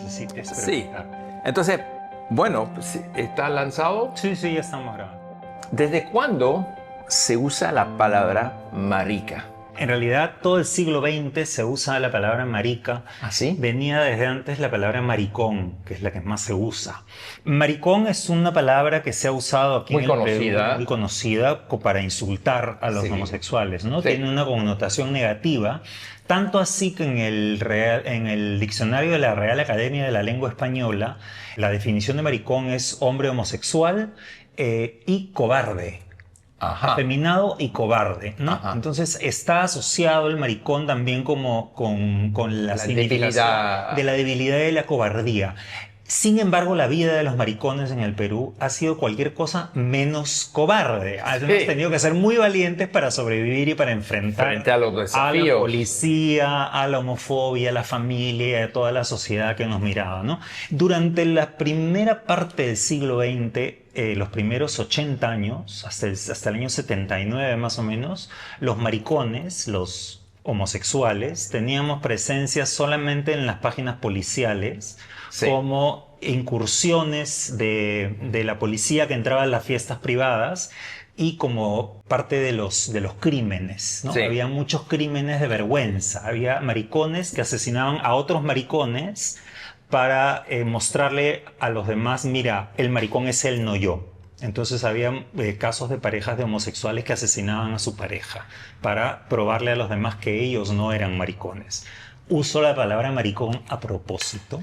necesites Sí. preguntar. Entonces, bueno, ¿está lanzado? Sí, ya estamos grabando. ¿Desde cuándo se usa la palabra marica? En realidad, todo el siglo XX se usa la palabra marica. ¿Ah, sí? Venía desde antes la palabra maricón, que es la que más se usa. Maricón es una palabra que se ha usado aquí Muy en el conocida. Perú, muy conocida para insultar a los Sí. homosexuales, ¿no? Sí. Tiene una connotación negativa, tanto así que en el diccionario de la Real Academia de la Lengua Española, la definición de maricón es hombre homosexual y cobarde. Ajá. Afeminado y cobarde, ¿no? Ajá. Entonces está asociado el maricón también como con la significación debilidad. de la debilidad y la cobardía. Sin embargo, la vida de los maricones en el Perú ha sido cualquier cosa menos cobarde. Hemos tenido que ser muy valientes para sobrevivir y para enfrentar Frente a los a desafíos. la policía, a la homofobia, a la familia, a toda la sociedad que nos miraba, ¿no? Durante la primera parte del siglo XX, los primeros 80 años, hasta el año 79 más o menos, los maricones, los homosexuales, teníamos presencia solamente en las páginas policiales, Sí. como incursiones de la policía que entraba en las fiestas privadas y como parte de los crímenes, ¿no? Sí. Había muchos crímenes de vergüenza, había maricones que asesinaban a otros maricones para mostrarle a los demás, mira, el maricón es él, no yo. Entonces había casos de parejas de homosexuales que asesinaban a su pareja para probarle a los demás que ellos no eran maricones. Uso la palabra maricón a propósito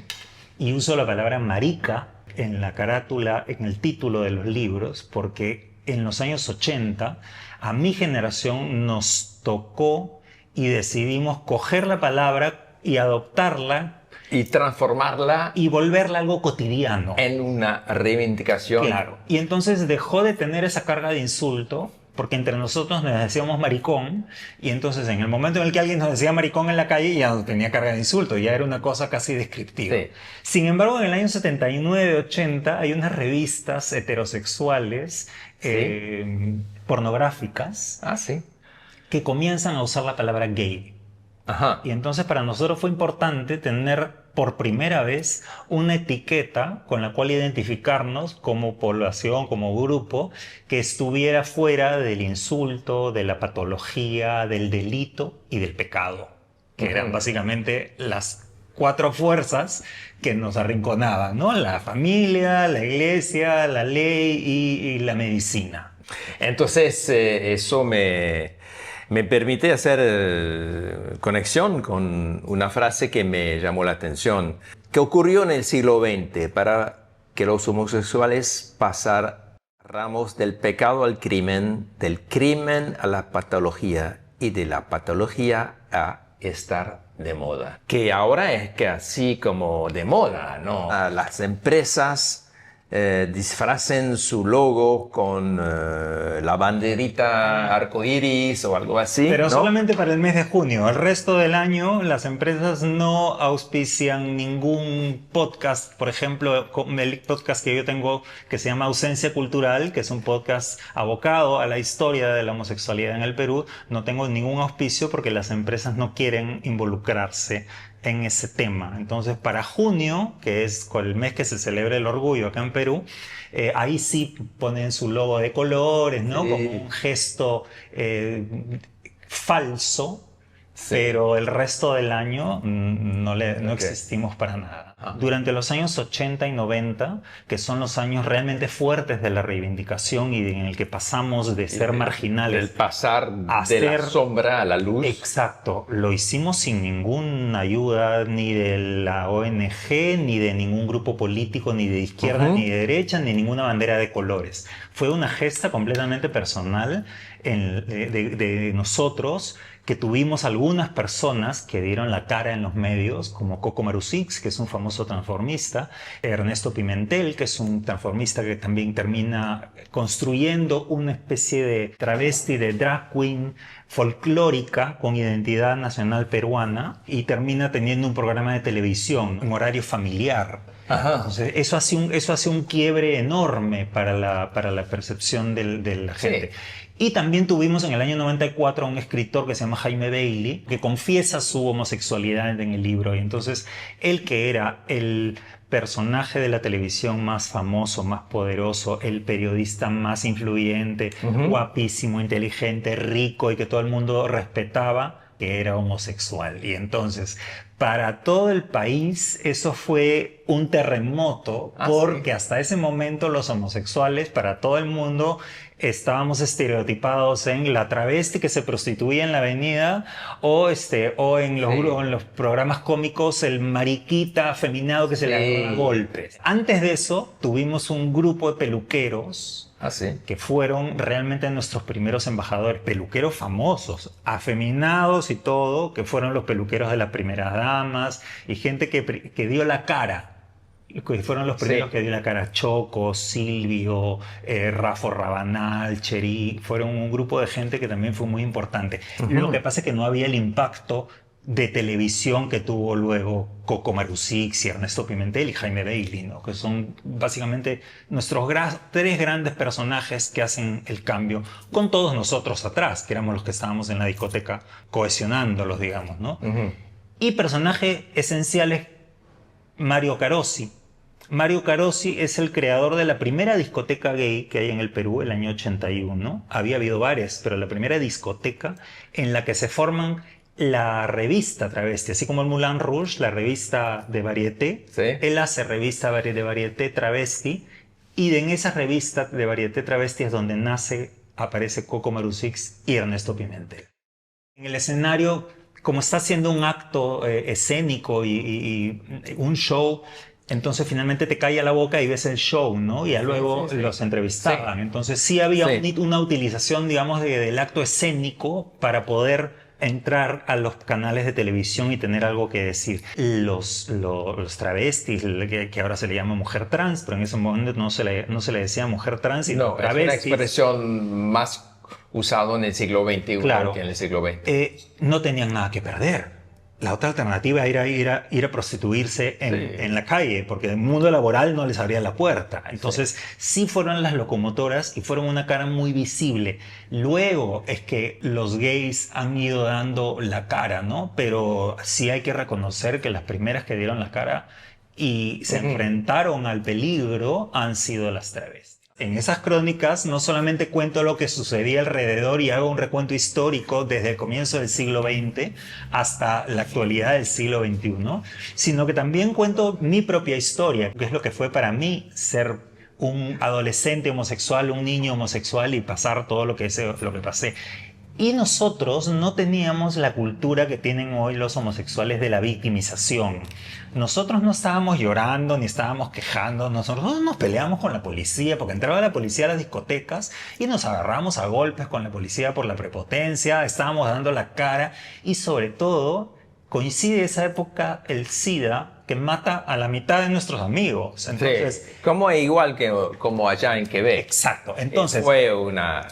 y uso la palabra marica en la carátula, en el título de los libros, porque en los años 80 a mi generación nos tocó y decidimos coger la palabra y adoptarla Y transformarla y volverla algo cotidiano. en una reivindicación. Claro. Y entonces dejó de tener esa carga de insulto, porque entre nosotros nos decíamos maricón, y entonces en el momento en el que alguien nos decía maricón en la calle ya no tenía carga de insulto, ya era una cosa casi descriptiva. Sí. Sin embargo, en el año 79-80 hay unas revistas heterosexuales pornográficas Ah, sí. que comienzan a usar la palabra gay. Ajá. Y entonces para nosotros fue importante tener por primera vez una etiqueta con la cual identificarnos como población, como grupo, que estuviera fuera del insulto, de la patología, del delito y del pecado, que eran básicamente las cuatro fuerzas que nos arrinconaban, ¿no? La familia, la iglesia, la ley y la medicina. Entonces, eso me permite hacer conexión con una frase que me llamó la atención. ¿Qué ocurrió en el siglo XX para que los homosexuales pasáramos del pecado al crimen, del crimen a la patología y de la patología a estar de moda? Que ahora es que así como de moda, ¿no? Las empresas disfracen su logo con la banderita arcoíris o algo así. Pero ¿no? solamente para el mes de junio. El resto del año las empresas no auspician ningún podcast. Por ejemplo, el podcast que yo tengo que se llama Ausencia Cultural, que es un podcast abocado a la historia de la homosexualidad en el Perú, no tengo ningún auspicio porque las empresas no quieren involucrarse en ese tema. Entonces, para junio, que es el mes que se celebra el orgullo acá en Perú, ahí sí ponen su logo de colores, ¿no? Sí. Como un gesto falso, Sí. pero el resto del año no Ok. existimos para nada. Ajá. Durante los años 80 y 90, que son los años realmente fuertes de la reivindicación y en el que pasamos de ser marginales Del pasar a de la ser- sombra a la luz. Exacto, lo hicimos sin ninguna ayuda ni de la ONG, ni de ningún grupo político, ni de izquierda, ni de derecha, ni ninguna bandera de colores. Fue una gesta completamente personal de nosotros, que tuvimos algunas personas que dieron la cara en los medios, como Coco Marusix, que es un famoso transformista, Ernesto Pimentel, que es un transformista que también termina construyendo una especie de travesti, de drag queen, folclórica con identidad nacional peruana y termina teniendo un programa de televisión, un horario familiar. Ajá. Entonces, eso hace un quiebre enorme para la percepción de la gente. Sí. Y también tuvimos en el año 94 a un escritor que se llama Jaime Bailey, que confiesa su homosexualidad en el libro. Y entonces, él que era el personaje de la televisión más famoso, más poderoso, el periodista más influyente, guapísimo, inteligente, rico y que todo el mundo respetaba, que era homosexual. Y entonces, para todo el país, eso fue un terremoto, porque hasta ese momento los homosexuales, para todo el mundo, estábamos estereotipados en la travesti que se prostituía en la avenida o en los programas cómicos el mariquita afeminado que se le agarraba golpes. Antes de eso, tuvimos un grupo de peluqueros que fueron realmente nuestros primeros embajadores, peluqueros famosos, afeminados y todo, que fueron los peluqueros de las primeras damas y gente que dio la cara. Que fueron los primeros que dio la cara. Choco, Silvio, Rafo Rabanal, Cherí, fueron un grupo de gente que también fue muy importante. Lo que pasa es que no había el impacto de televisión que tuvo luego Coco Marusix y Ernesto Pimentel y Jaime Bailey, ¿no? Que son básicamente nuestros tres grandes personajes que hacen el cambio con todos nosotros atrás, que éramos los que estábamos en la discoteca cohesionándolos, digamos, ¿no? Y personajes esenciales, Mario Carosi. Mario Carosi es el creador de la primera discoteca gay que hay en el Perú, el año 81. Había habido varias, pero la primera discoteca en la que se forman la revista travesti, así como el Moulin Rouge, la revista de Varieté. Él hace revista de Varieté travesti, y en esa revista de Varieté travesti es donde aparece Coco Marusix y Ernesto Pimentel. En el escenario, como está haciendo un acto escénico y un show, entonces finalmente te calla la boca y ves el show, ¿no? Y ya luego los entrevistaban. Entonces sí había una utilización, digamos, del acto escénico para poder entrar a los canales de televisión y tener algo que decir. Los travestis, que ahora se le llama mujer trans, pero en ese momento no se le decía mujer trans, sino travestis. Es una expresión más usada en el siglo XXI que en el siglo XX. No tenían nada que perder. La otra alternativa era ir a prostituirse en la calle, porque el mundo laboral no les abría la puerta. Entonces, sí fueron las locomotoras y fueron una cara muy visible. Luego es que los gays han ido dando la cara, ¿no? Pero sí hay que reconocer que las primeras que dieron la cara y se enfrentaron al peligro han sido las travestis. En esas crónicas no solamente cuento lo que sucedía alrededor y hago un recuento histórico desde el comienzo del siglo XX hasta la actualidad del siglo XXI, sino que también cuento mi propia historia, que es lo que fue para mí ser un adolescente homosexual, un niño homosexual y pasar todo lo que pasé. Y nosotros no teníamos la cultura que tienen hoy los homosexuales de la victimización. Nosotros no estábamos llorando ni estábamos quejando. Nosotros nos peleábamos con la policía porque entraba la policía a las discotecas y nos agarramos a golpes con la policía por la prepotencia. Estábamos dando la cara y sobre todo coincide esa época el SIDA que mata a la mitad de nuestros amigos. Entonces, como allá en Quebec. Exacto. Entonces, fue una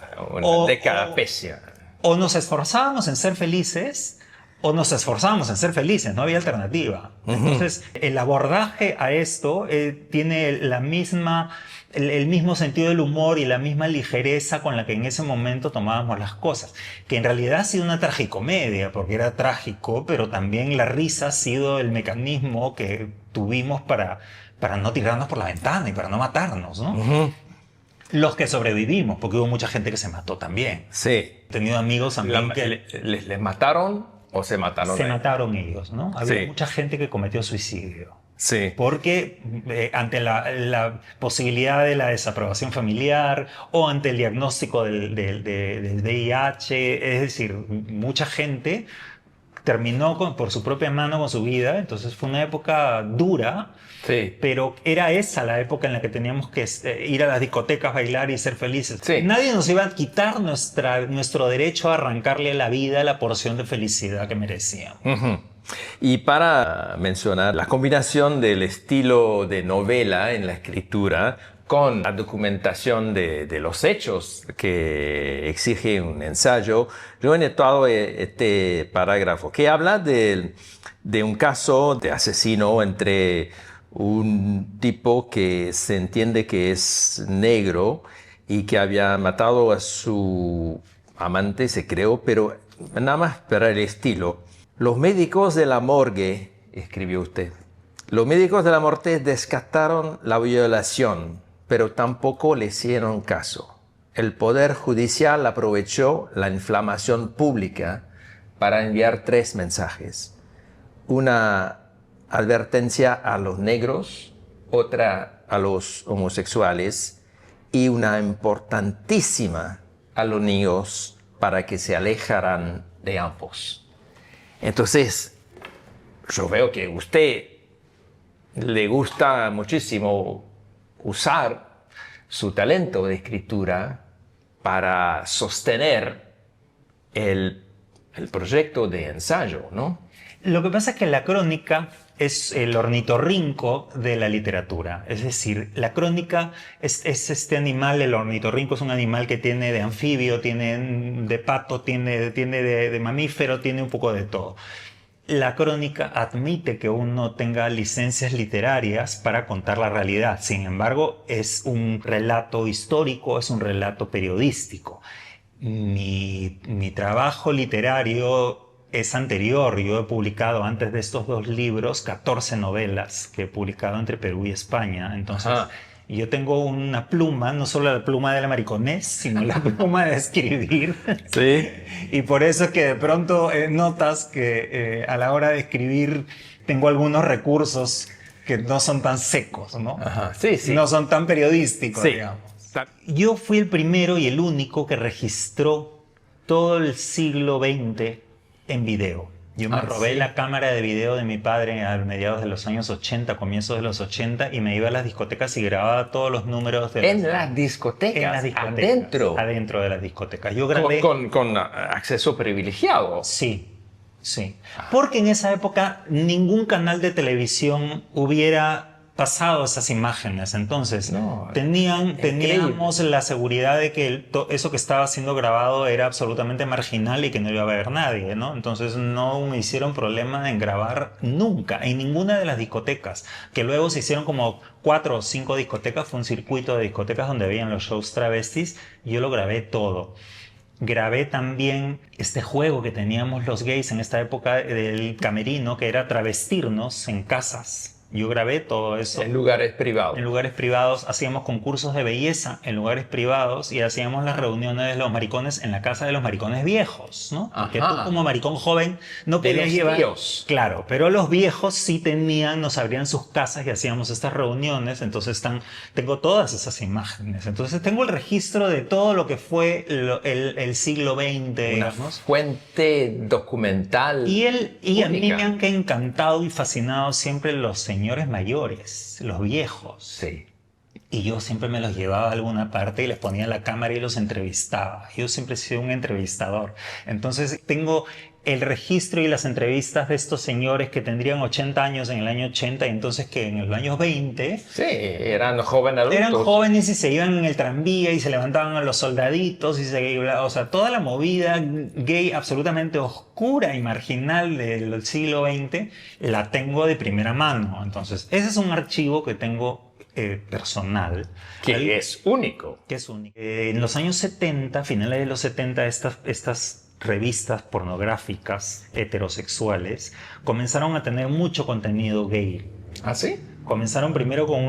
década pésima. O nos esforzábamos en ser felices o nos esforzábamos en ser felices, no había alternativa. Entonces, el abordaje a esto tiene el mismo sentido del humor y la misma ligereza con la que en ese momento tomábamos las cosas, que en realidad ha sido una tragicomedia, porque era trágico, pero también la risa ha sido el mecanismo que tuvimos para no tirarnos por la ventana y para no matarnos, ¿no? Los que sobrevivimos, porque hubo mucha gente que se mató también. Sí. He tenido amigos también que... ¿Les mataron o se mataron? Se mataron ellos, ¿no? Había mucha gente que cometió suicidio. Sí. Porque ante la posibilidad de la desaprobación familiar o ante el diagnóstico del VIH, es decir, mucha gente terminó por su propia mano con su vida. Entonces fue una época dura. Sí. Pero era esa la época en la que teníamos que ir a las discotecas, bailar y ser felices. Sí. Nadie nos iba a quitar nuestro derecho a arrancarle a la vida la porción de felicidad que merecíamos. Y para mencionar la combinación del estilo de novela en la escritura con la documentación de los hechos que exige un ensayo, yo he notado este parágrafo que habla de un caso de asesino entre un tipo que se entiende que es negro y que había matado a su amante, se creó, pero nada más para el estilo. Los médicos de la morgue, escribió usted, los médicos de la morgue descartaron la violación, pero tampoco le hicieron caso. El Poder Judicial aprovechó la inflamación pública para enviar 3 mensajes. Una advertencia a los negros, otra a los homosexuales y una importantísima a los niños para que se alejaran de ambos. Entonces, yo veo que a usted le gusta muchísimo usar su talento de escritura para sostener el proyecto de ensayo, ¿no? Lo que pasa es que la crónica es el ornitorrinco de la literatura. Es decir, la crónica es este animal, el ornitorrinco es un animal que tiene de anfibio, tiene de pato, tiene de mamífero, tiene un poco de todo. La crónica admite que uno tenga licencias literarias para contar la realidad. Sin embargo, es un relato histórico, es un relato periodístico. Mi trabajo literario es anterior. Yo he publicado antes de estos 2 libros 14 novelas que he publicado entre Perú y España. Entonces, yo tengo una pluma, no solo la pluma de la mariconés, sino la pluma de escribir. Sí. Y por eso es que de pronto notas que a la hora de escribir tengo algunos recursos que no son tan secos, ¿no? Ajá. Sí, sí. No son tan periodísticos, Sí. digamos. Yo fui el primero y el único que registró todo el siglo XX en video. Yo me robé ¿sí? la cámara de video de mi padre a mediados de los años 80, comienzos de los 80, y me iba a las discotecas y grababa todos los números de En las discotecas, en las discotecas, adentro. Adentro de las discotecas. Yo grabé... Con acceso privilegiado. Sí, sí. Porque en esa época ningún canal de televisión hubiera pasado esas imágenes. Entonces, No, teníamos la seguridad de que eso que estaba siendo grabado era absolutamente marginal y que no iba a ver nadie, ¿no? Entonces no me hicieron problema en grabar nunca, en ninguna de las discotecas, que luego se hicieron como 4 o 5 discotecas, fue un circuito de discotecas donde habían los shows travestis, y yo lo grabé todo. Grabé también este juego que teníamos los gays en esta época del camerino, que era travestirnos en casas. Yo grabé todo eso. En lugares privados. En lugares privados, hacíamos concursos de belleza en lugares privados y hacíamos las reuniones de los maricones en la casa de los maricones viejos, ¿no? Porque tú como maricón joven no podías llevar... tíos. Claro, pero los viejos sí nos abrían sus casas y hacíamos estas reuniones, entonces tengo todas esas imágenes. Entonces tengo el registro de todo lo que fue el siglo XX, digamos. Una fuente documental. Y a mí única. me han encantado y fascinado siempre los señores mayores, los viejos. Sí. Y yo siempre me los llevaba a alguna parte y les ponía la cámara y los entrevistaba. Yo siempre he sido un entrevistador. Entonces tengo el registro y las entrevistas de estos señores que tendrían 80 años en el año 80 y entonces que en los años 20... Sí, eran jóvenes adultos. Eran jóvenes y se iban en el tranvía y se levantaban a los soldaditos y o sea, toda la movida gay absolutamente oscura y marginal del siglo XX la tengo de primera mano. Entonces, ese es un archivo que tengo personal. Que es único. Que es único. En los años 70, finales de los 70, estas revistas pornográficas heterosexuales comenzaron a tener mucho contenido gay. ¿Ah, sí? Comenzaron primero con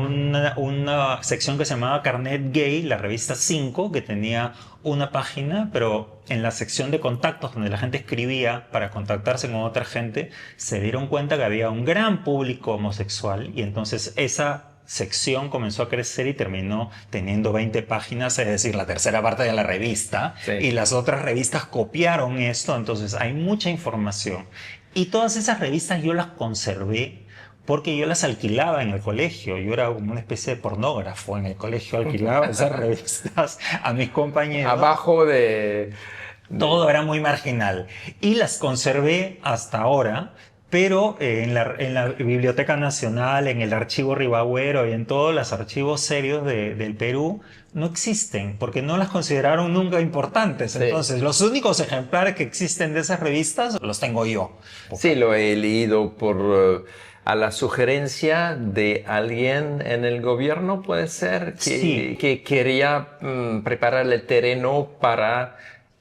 una sección que se llamaba Carnet Gay, la revista 5, que tenía una página, pero en la sección de contactos, donde la gente escribía para contactarse con otra gente, se dieron cuenta que había un gran público homosexual y entonces esa sección comenzó a crecer y terminó teniendo 20 páginas, es decir, la tercera parte de la revista, sí. Y las otras revistas copiaron esto, entonces hay mucha información. Y todas esas revistas yo las conservé porque yo las alquilaba en el colegio. Yo era como una especie de pornógrafo en el colegio, alquilaba esas revistas a mis compañeros. Abajo de... Todo era muy marginal. Y las conservé hasta ahora, pero en la Biblioteca Nacional, en el Archivo Ribagüero y en todos los archivos serios del Perú no existen, porque no las consideraron nunca importantes. Sí. Entonces, los únicos ejemplares que existen de esas revistas los tengo yo. Sí, lo he leído a la sugerencia de alguien en el gobierno, puede ser, Sí. que quería preparar el terreno para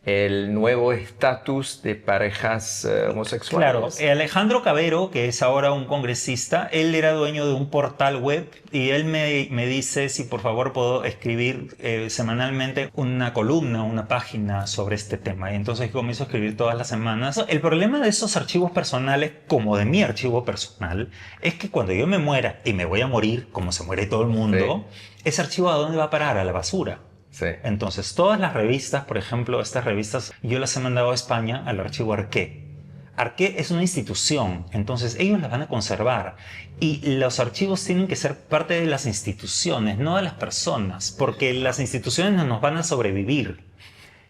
el nuevo estatus de parejas homosexuales. Claro, Alejandro Cabero, que es ahora un congresista, él era dueño de un portal web y él me dice si por favor puedo escribir semanalmente una columna, una página sobre este tema. Y entonces comienzo a escribir todas las semanas. El problema de esos archivos personales, como de mi archivo personal, es que cuando yo me muera, y me voy a morir, como se muere todo el mundo, ese archivo ¿a dónde va a parar? A la basura. Sí. Entonces, todas las revistas, por ejemplo, estas revistas, yo las he mandado a España al archivo Arqué. Arqué es una institución, entonces ellos las van a conservar. Y los archivos tienen que ser parte de las instituciones, no de las personas, porque las instituciones no nos van a sobrevivir.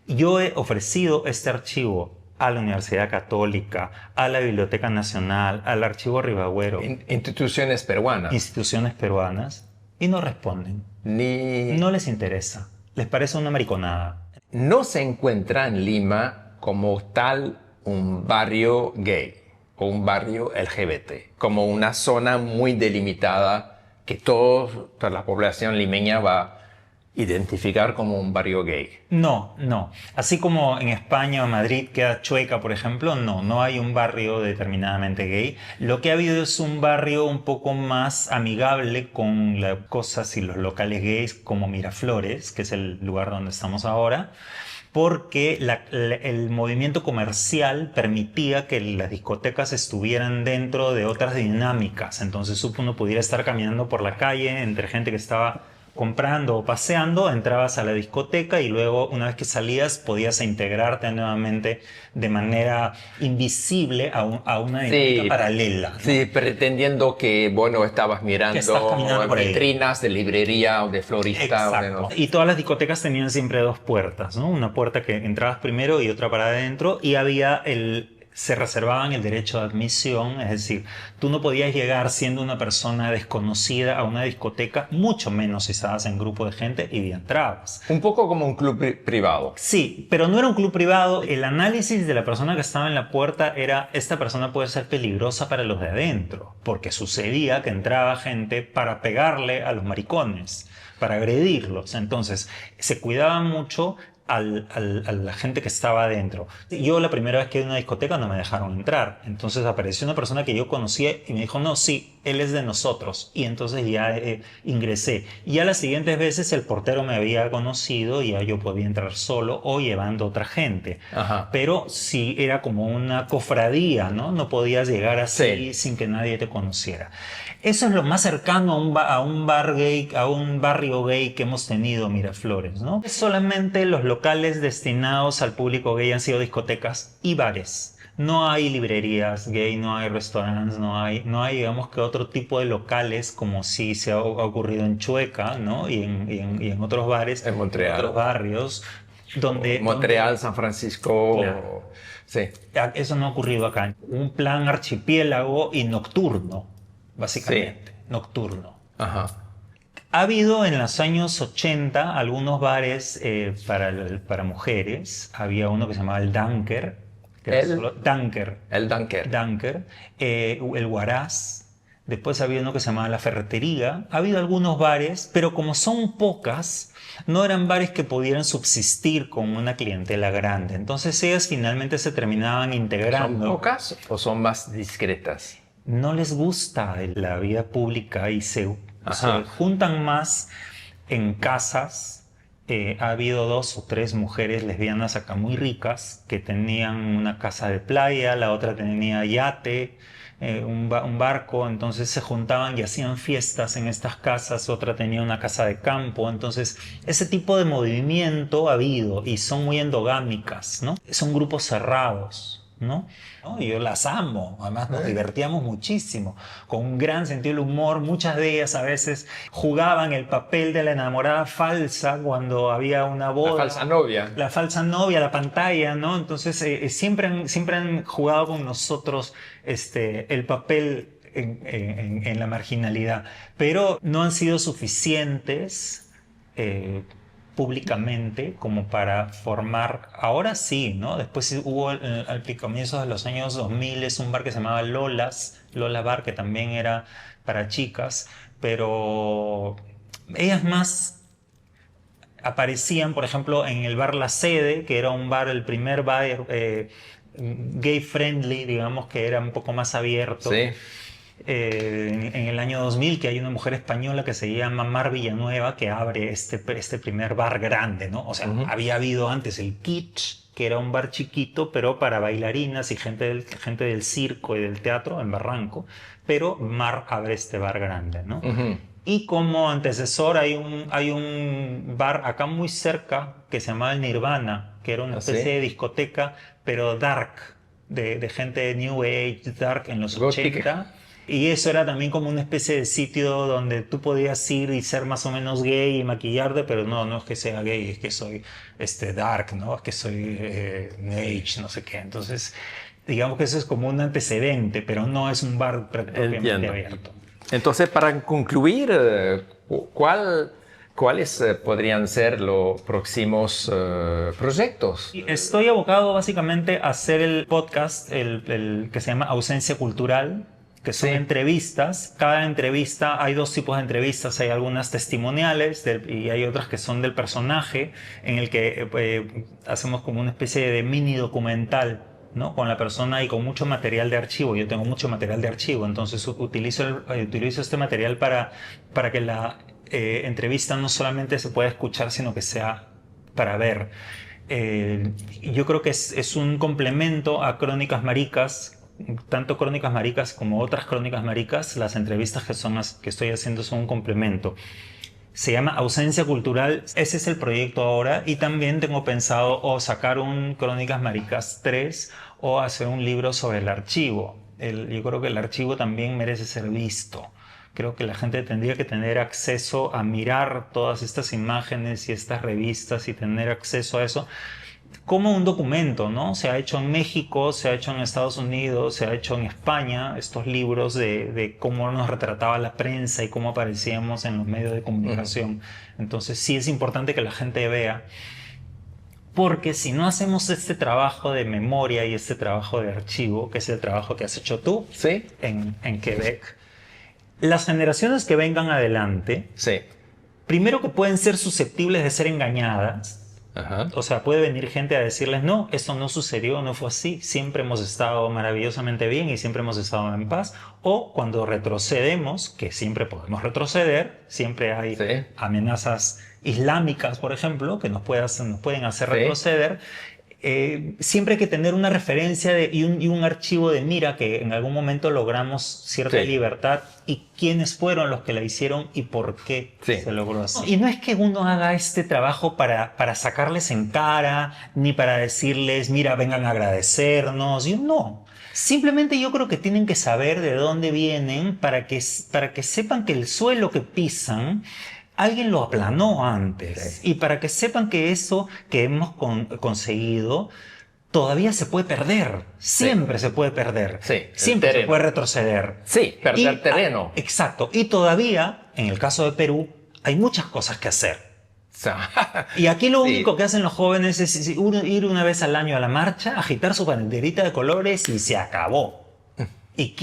Yo he ofrecido este archivo a la Universidad Católica, a la Biblioteca Nacional, al Archivo Ribagüero, Instituciones peruanas. instituciones peruanas, y no responden. No les interesa. Les parece una mariconada. No se encuentra en Lima como tal un barrio gay o un barrio LGBT, como una zona muy delimitada que toda la población limeña va a identificar como un barrio gay. No, no. Así como en España o Madrid queda Chueca, por ejemplo, no hay un barrio determinadamente gay. Lo que ha habido es un barrio un poco más amigable con las cosas y los locales gays, como Miraflores, que es el lugar donde estamos ahora, porque el movimiento comercial permitía que las discotecas estuvieran dentro de otras dinámicas. Entonces uno pudiera estar caminando por la calle entre gente que estaba comprando o paseando, entrabas a la discoteca y luego una vez que salías podías integrarte nuevamente de manera invisible a una dinámica paralela, ¿no? Sí, pretendiendo que, bueno, estabas mirando por ahí. vitrinas de librería o de florista. Exacto. Y todas las discotecas tenían siempre dos puertas, ¿no? Una puerta que entrabas primero y otra para adentro, y se reservaban el derecho de admisión, es decir, tú no podías llegar siendo una persona desconocida a una discoteca, mucho menos si estabas en grupo de gente y entrabas. Un poco como un club privado. Sí, pero no era un club privado. El análisis de la persona que estaba en la puerta era: esta persona puede ser peligrosa para los de adentro, porque sucedía que entraba gente para pegarle a los maricones, para agredirlos. Entonces, se cuidaba mucho a la gente que estaba adentro. Yo la primera vez que iba a una discoteca no me dejaron entrar. Entonces apareció una persona que yo conocía y me dijo: no, sí, él es de nosotros. Y entonces ya ingresé. Y a las siguientes veces el portero me había conocido y ya yo podía entrar solo o llevando otra gente. Ajá. Pero sí era como una cofradía, ¿no? No podías llegar así sin que nadie te conociera. Eso es lo más cercano a un bar gay, a un barrio gay que hemos tenido, Miraflores, ¿no? Solamente los locales destinados al público gay han sido discotecas y bares. No hay librerías gay, no hay restaurantes, no hay, digamos, que otro tipo de locales como sí se ha ocurrido en Chueca, ¿no? Y en otros bares, en Montreal, en otros barrios. Montreal, San Francisco. Claro. Sí. Eso no ha ocurrido acá. Un plan archipiélago y nocturno, básicamente. Sí. Nocturno. Ajá. Ha habido en los años 80 algunos bares para mujeres. Había uno que se llamaba el Dunker. Dunker. El Dunker. Dunker. El Huaraz. Después había uno que se llamaba La Ferretería. Ha habido algunos bares, pero como son pocas, no eran bares que pudieran subsistir con una clientela grande. Entonces ellas finalmente se terminaban integrando. ¿Son pocas o son más discretas? No les gusta la vida pública y se juntan más en casas. Ha habido 2 o 3 mujeres lesbianas acá muy ricas que tenían una casa de playa, la otra tenía yate, un barco. Entonces se juntaban y hacían fiestas en estas casas. Otra tenía una casa de campo. Entonces ese tipo de movimiento ha habido y son muy endogámicas, ¿no? Son grupos cerrados. ¿no? ¿No? Y yo las amo, además nos divertíamos muchísimo, con un gran sentido del humor. Muchas de ellas a veces jugaban el papel de la enamorada falsa cuando había una boda. La falsa novia. La falsa novia, la pantalla, ¿no? Entonces siempre han jugado con nosotros el papel en la marginalidad, pero no han sido suficientes públicamente como para formar. Ahora sí, ¿no? Después hubo al comienzo de los años 2000 un bar que se llamaba Lola Bar, que también era para chicas, pero ellas más aparecían, por ejemplo, en el bar La Sede, que era un bar, el primer bar gay friendly, digamos, que era un poco más abierto. Sí. En el año 2000, que hay una mujer española que se llama Mar Villanueva, que abre este primer bar grande, ¿no? O sea, había habido antes el Kitsch, que era un bar chiquito, pero para bailarinas y gente del circo y del teatro en Barranco, pero Mar abre este bar grande, ¿no? Y como antecesor hay un bar acá muy cerca que se llamaba el Nirvana, que era una especie de discoteca, pero dark, de gente de New Age, dark en los 80. Y eso era también como una especie de sitio donde tú podías ir y ser más o menos gay y maquillarte, pero no es que sea gay, es que soy dark, ¿no? Es que soy New Age, no sé qué. Entonces, digamos que eso es como un antecedente, pero no es un bar propiamente abierto. Entonces, para concluir, ¿cuáles podrían ser los próximos proyectos? Estoy abocado básicamente a hacer el podcast, el que se llama Ausencia Cultural, que son entrevistas. Cada entrevista, hay dos tipos de entrevistas, hay algunas testimoniales y hay otras que son del personaje, en el que hacemos como una especie de mini documental, ¿no? Con la persona y con mucho material de archivo. Yo tengo mucho material de archivo, entonces utilizo este material para que la entrevista no solamente se pueda escuchar, sino que sea para ver. Yo creo que es un complemento a Crónicas Maricas. Tanto Crónicas Maricas como otras Crónicas Maricas, las entrevistas que estoy haciendo son un complemento. Se llama Ausencia Cultural, ese es el proyecto ahora, y también tengo pensado o sacar un Crónicas Maricas 3 o hacer un libro sobre el archivo. Yo creo que el archivo también merece ser visto. Creo que la gente tendría que tener acceso a mirar todas estas imágenes y estas revistas y tener acceso a eso como un documento, ¿no? Se ha hecho en México, se ha hecho en Estados Unidos, se ha hecho en España, estos libros de cómo nos retrataba la prensa y cómo aparecíamos en los medios de comunicación. Entonces sí es importante que la gente vea, porque si no hacemos este trabajo de memoria y este trabajo de archivo, que es el trabajo que has hecho tú en Quebec, las generaciones que vengan adelante, primero que pueden ser susceptibles de ser engañadas. O sea, puede venir gente a decirles, no, esto no sucedió, no fue así, siempre hemos estado maravillosamente bien y siempre hemos estado en paz. O cuando retrocedemos, que siempre podemos retroceder, siempre hay amenazas islámicas, por ejemplo, que nos pueden hacer retroceder. Siempre hay que tener una referencia y un archivo de mira que en algún momento logramos cierta libertad y quiénes fueron los que la hicieron y por qué se logró así. Y no es que uno haga este trabajo para sacarles en cara, ni para decirles, mira, vengan a agradecernos. No. Simplemente yo creo que tienen que saber de dónde vienen para que sepan que el suelo que pisan alguien lo aplanó antes. Y para que sepan que eso que hemos conseguido todavía se puede perder. Siempre se puede perder. Siempre se puede retroceder. Perder terreno. Exacto. Y todavía, en el caso de Perú, hay muchas cosas que hacer. Y aquí lo único que hacen los jóvenes es ir una vez al año a la marcha, agitar su banderita de colores y se acabó. Y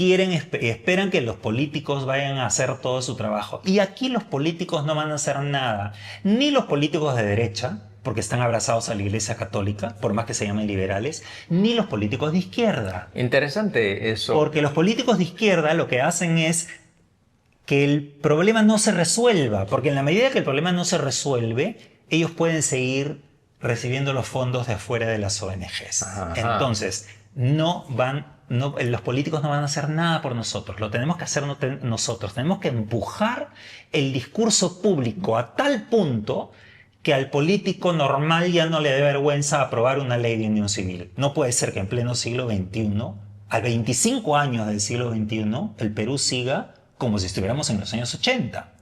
esperan que los políticos vayan a hacer todo su trabajo. Y aquí los políticos no van a hacer nada. Ni los políticos de derecha, porque están abrazados a la Iglesia Católica, por más que se llamen liberales, ni los políticos de izquierda. Interesante eso. Porque los políticos de izquierda lo que hacen es que el problema no se resuelva. Porque en la medida que el problema no se resuelve, ellos pueden seguir recibiendo los fondos de afuera de las ONGs. Entonces, los políticos no van a hacer nada por nosotros, lo tenemos que hacer nosotros. Tenemos que empujar el discurso público a tal punto que al político normal ya no le dé vergüenza aprobar una ley de unión civil. No puede ser que en pleno siglo XXI, a 25 años del siglo XXI, el Perú siga como si estuviéramos en los años 80.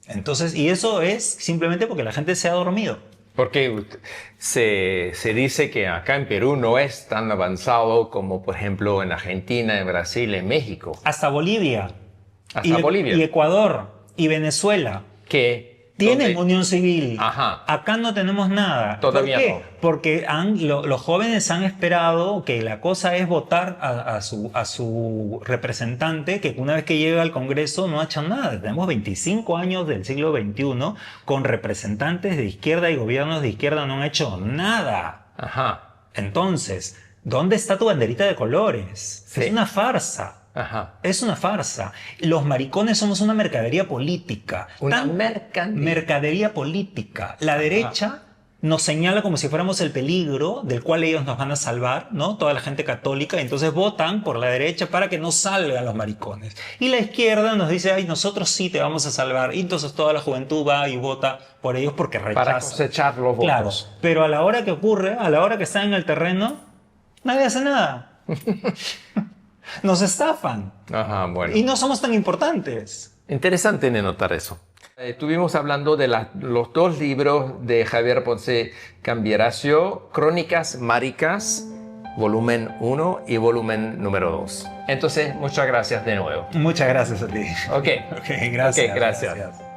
Entonces, y eso es simplemente porque la gente se ha dormido. Porque se dice que acá en Perú no es tan avanzado como, por ejemplo, en Argentina, en Brasil, en México. Hasta Bolivia. Hasta Bolivia. Y Ecuador. Y Venezuela. Que tienen unión civil. Ajá. Acá no tenemos nada. Todavía ¿Por qué? no. Porque los jóvenes han esperado que la cosa es votar a su representante, que una vez que llega al Congreso no ha hecho nada. Tenemos 25 años del siglo XXI con representantes de izquierda y gobiernos de izquierda no han hecho nada. Ajá. Entonces, ¿dónde está tu banderita de colores? Sí. Es una farsa. Ajá. Es una farsa. Los maricones somos una mercadería política. Una mercadería política. La derecha nos señala como si fuéramos el peligro del cual ellos nos van a salvar, ¿no? Toda la gente católica. Y entonces votan por la derecha para que no salgan los maricones. Y la izquierda nos dice, ay, nosotros sí te vamos a salvar. Y entonces toda la juventud va y vota por ellos porque rechazan. Para cosechar los votos. Claro. Pero a la hora que ocurre, a la hora que están en el terreno, nadie hace nada. Nos estafan. Ajá, bueno. Y no somos tan importantes. Interesante de notar eso. Estuvimos hablando de los dos libros de Javier Ponce Cambieracio, Crónicas Máricas, volumen 1 y volumen número 2. Entonces, muchas gracias de nuevo. Muchas gracias a ti. Ok. Ok, gracias. Ok, gracias.